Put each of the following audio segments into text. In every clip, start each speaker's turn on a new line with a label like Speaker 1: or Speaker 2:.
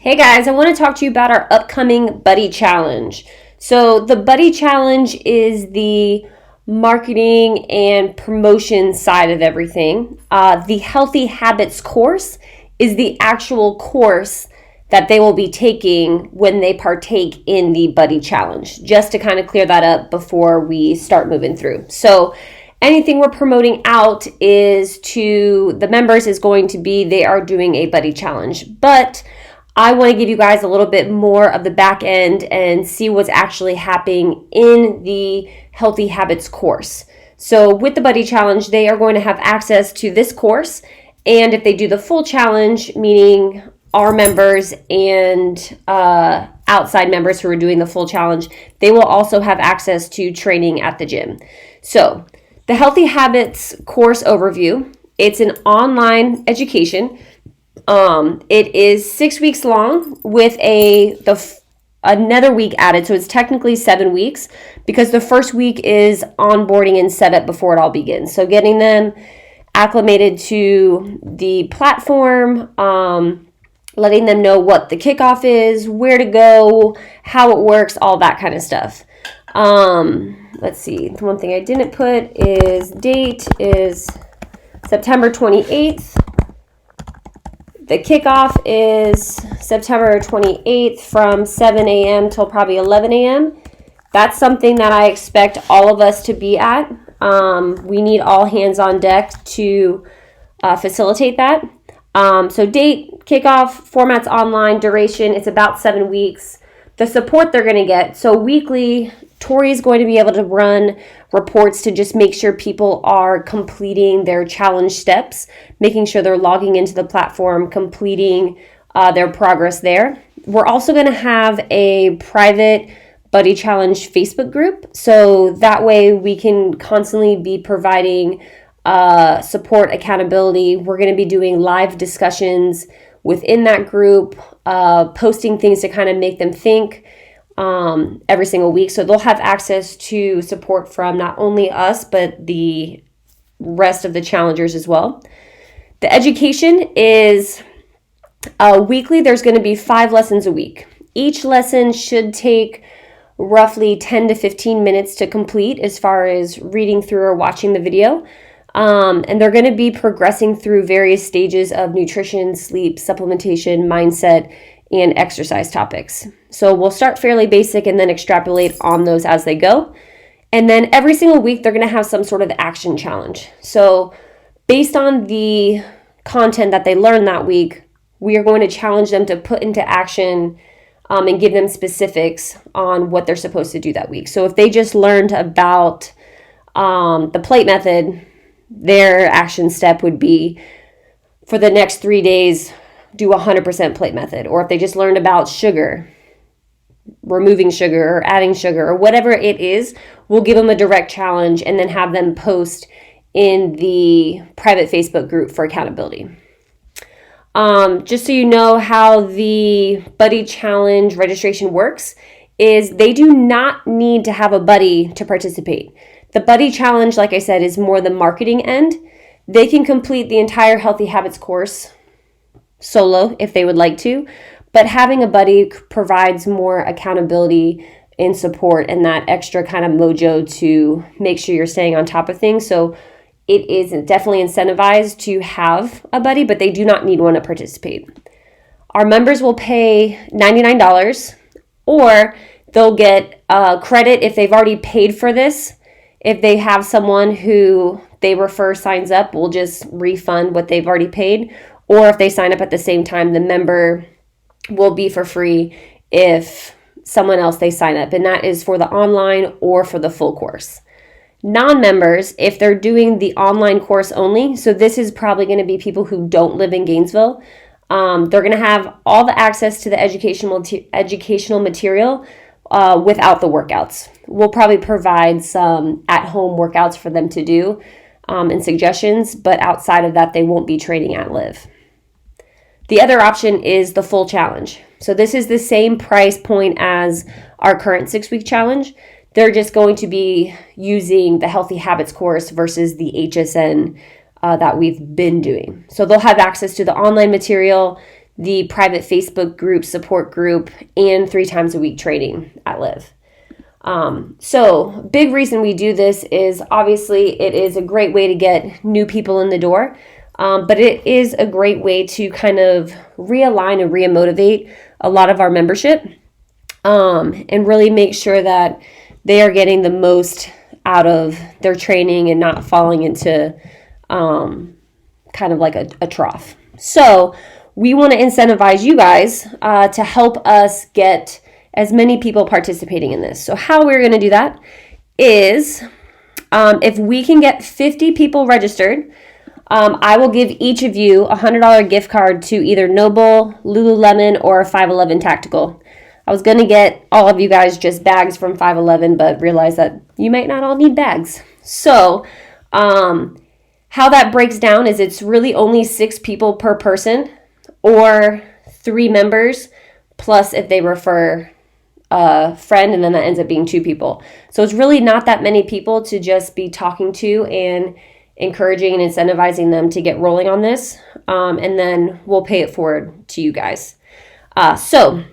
Speaker 1: Hey guys, I want to talk to you about our upcoming Buddy Challenge. So, the Buddy Challenge is the marketing and promotion side of everything. The Healthy Habits course is the actual course that they will be taking when they partake in the Buddy Challenge, just to kind of clear that up before we start moving through. So, anything we're promoting out is to the members is going to be they are doing a Buddy Challenge, but I want to give you guys a little bit more of the back end and see what's actually happening in the Healthy Habits course. So with the Buddy Challenge, they are going to have access to this course. And if they do the full challenge, meaning our members and outside members who are doing the full challenge, they will also have access to training at the gym. So the Healthy Habits course overview, it's an online education. It is 6 weeks long with another week added, so it's technically 7 weeks because the first week is onboarding and setup before it all begins. So getting them acclimated to the platform, letting them know what the kickoff is, where to go, how it works, all that kind of stuff. Let's see. The one thing I didn't put is date is September 28th. The kickoff is September 28th from 7 a.m. till probably 11 a.m. That's something that I expect all of us to be at. We need all hands on deck to facilitate that. So date, kickoff, formats online, duration, it's about 7 weeks. The support they're going to get, so weekly, Tori is going to be able to run reports to just make sure people are completing their challenge steps, making sure they're logging into the platform, completing their progress there. We're also going to have a private Buddy Challenge Facebook group, so that way we can constantly be providing support, accountability. We're going to be doing live discussions within that group, posting things to kind of make them think every single week. So they'll have access to support from not only us, but the rest of the challengers as well. The education is weekly. There's going to be 5 lessons a week. Each lesson should take roughly 10 to 15 minutes to complete as far as reading through or watching the video. And they're going to be progressing through various stages of nutrition, sleep, supplementation, mindset, and exercise topics. So we'll start fairly basic and then extrapolate on those as they go. And then every single week, they're going to have some sort of action challenge. So based on the content that they learn that week, we are going to challenge them to put into action and give them specifics on what they're supposed to do that week. So if they just learned about the plate method, their action step would be for the next 3 days, do 100% plate method. Or if they just learned about sugar, removing sugar or adding sugar or whatever it is, we'll give them a direct challenge and then have them post in the private Facebook group for accountability. Just so you know how the Buddy Challenge registration works is they do not need to have a buddy to participate. The Buddy Challenge, like I said, is more the marketing end. They can complete the entire Healthy Habits course solo if they would like to, but having a buddy provides more accountability and support and that extra kind of mojo to make sure you're staying on top of things. So it is definitely incentivized to have a buddy, but they do not need one to participate. Our members will pay $99 or they'll get credit if they've already paid for this. If they have someone who they refer signs up, we'll just refund what they've already paid. Or if they sign up at the same time, the member will be for free if someone else they sign up. And that is for the online or for the full course. Non-members, if they're doing the online course only, so this is probably going to be people who don't live in Gainesville, they're going to have all the access to the educational material without the workouts. We'll probably provide some at-home workouts for them to do and suggestions, but outside of that, they won't be training at Live. The other option is the full challenge. So this is the same price point as our current 6-week challenge. They're just going to be using the Healthy Habits course versus the HSN that we've been doing. So they'll have access to the online material, the private Facebook group, support group, and 3 times a week training at Live. So big reason we do this is obviously it is a great way to get new people in the door, but it is a great way to kind of realign and remotivate a lot of our membership, and really make sure that they are getting the most out of their training and not falling into kind of like a trough. So we want to incentivize you guys to help us get as many people participating in this. So how we're going to do that is if we can get 50 people registered, I will give each of you a $100 gift card to either Noble, Lululemon, or 511 Tactical. I was going to get all of you guys just bags from 511, but realized that you might not all need bags. So how that breaks down is it's really only 6 people per person, or 3 members, plus if they refer a friend, and then that ends up being 2 people. So it's really not that many people to just be talking to and encouraging and incentivizing them to get rolling on this, and then we'll pay it forward to you guys. So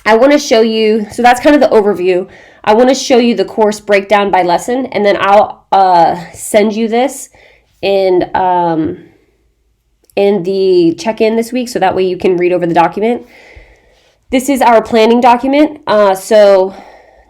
Speaker 1: I want to show you, so that's kind of the overview. I want to show you the course breakdown by lesson, and then I'll send you this in the check-in this week, so that way you can read over the document. This is our planning document. So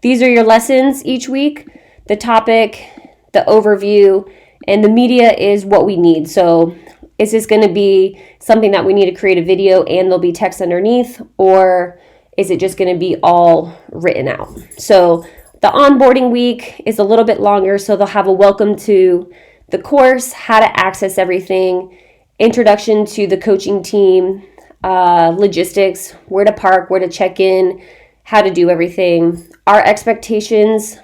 Speaker 1: these are your lessons each week, the topic, the overview, and the media is what we need. So is this going to be something that we need to create a video and there'll be text underneath, or is it just going to be all written out? So the onboarding week is a little bit longer, so they'll have a welcome to the course, how to access everything, introduction to the coaching team, logistics, where to park, where to check in, how to do everything, our expectations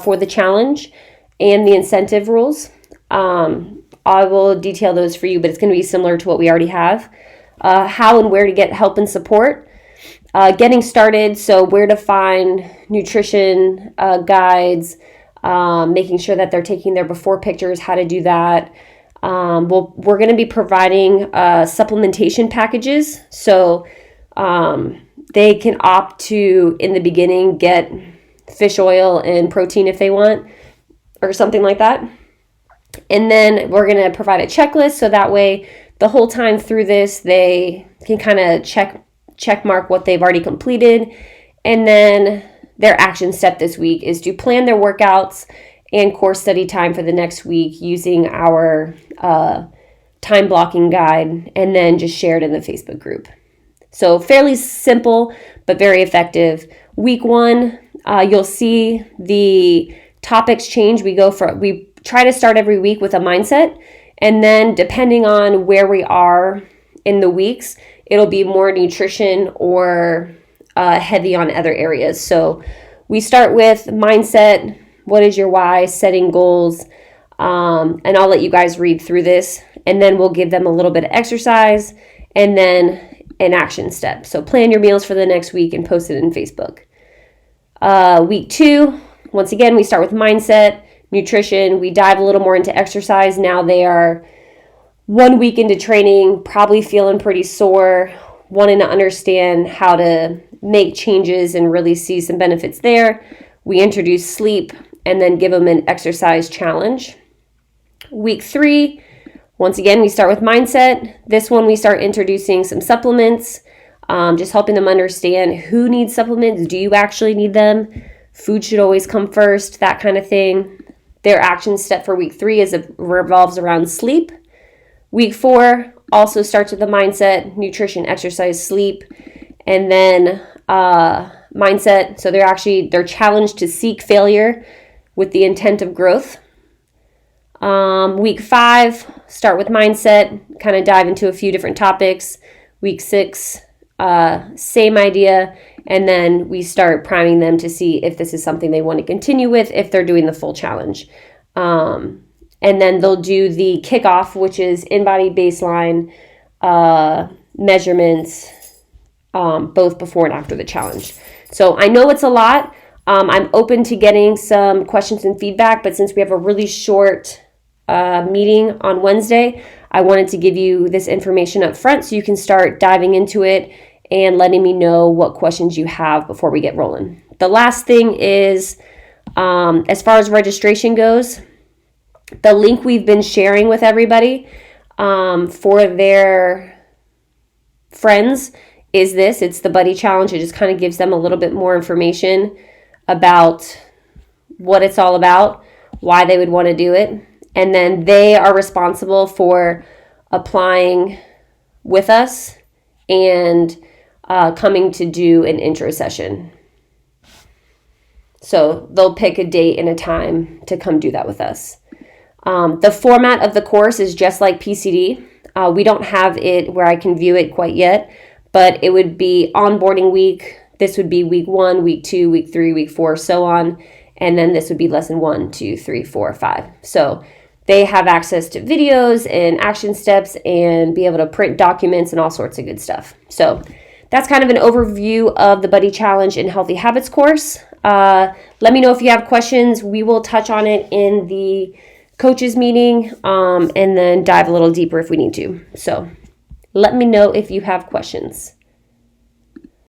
Speaker 1: for the challenge, and the incentive rules. I will detail those for you, but it's going to be similar to what we already have. How and where to get help and support. Getting started, so where to find nutrition guides, making sure that they're taking their before pictures, how to do that. We're going to be providing supplementation packages, so they can opt to, in the beginning, get fish oil and protein if they want, or something like that. And then we're going to provide a checklist, so that way the whole time through this, they can kind of check mark what they've already completed. And then their action step this week is to plan their workouts and course study time for the next week using our time blocking guide, and then just share it in the Facebook group. So fairly simple, but very effective. Week 1, you'll see the topics change. We try to start every week with a mindset, and then depending on where we are in the weeks, it'll be more nutrition or heavy on other areas. So we start with mindset. What is your why? Setting goals. And I'll let you guys read through this, and then we'll give them a little bit of exercise and then an action step. So plan your meals for the next week and post it in Facebook. Week 2, once again, we start with mindset, nutrition. We dive a little more into exercise. Now they are 1 week into training, probably feeling pretty sore, wanting to understand how to make changes and really see some benefits there. We introduce sleep and then give them an exercise challenge. Week 3, once again, we start with mindset. This one, we start introducing some supplements, just helping them understand who needs supplements. Do you actually need them? Food should always come first, that kind of thing. Their action step for week 3 revolves around sleep. Week 4 also starts with the mindset, nutrition, exercise, sleep, and then mindset. So they're challenged to seek failure with the intent of growth. Week 5, start with mindset, kind of dive into a few different topics. Week 6, same idea, and then we start priming them to see if this is something they want to continue with, if they're doing the full challenge. And then they'll do the kickoff, which is in-body baseline measurements, both before and after the challenge. So I know it's a lot. I'm open to getting some questions and feedback, but since we have a really short meeting on Wednesday, I wanted to give you this information up front so you can start diving into it and letting me know what questions you have before we get rolling. The last thing is, as far as registration goes, the link we've been sharing with everybody for their friends is this. It's the Buddy Challenge. It just kind of gives them a little bit more information about what it's all about, why they would want to do it. And then they are responsible for applying with us and coming to do an intro session. So they'll pick a date and a time to come do that with us. The format of the course is just like PCD. We don't have it where I can view it quite yet, but it would be onboarding week. This would be week 1, week 2, week 3, week 4, so on. And then this would be lesson 1, 2, 3, 4, 5. So they have access to videos and action steps and be able to print documents and all sorts of good stuff. So that's kind of an overview of the Buddy Challenge and Healthy Habits course. Let me know if you have questions. We will touch on it in the coaches meeting and then dive a little deeper if we need to. So let me know if you have questions.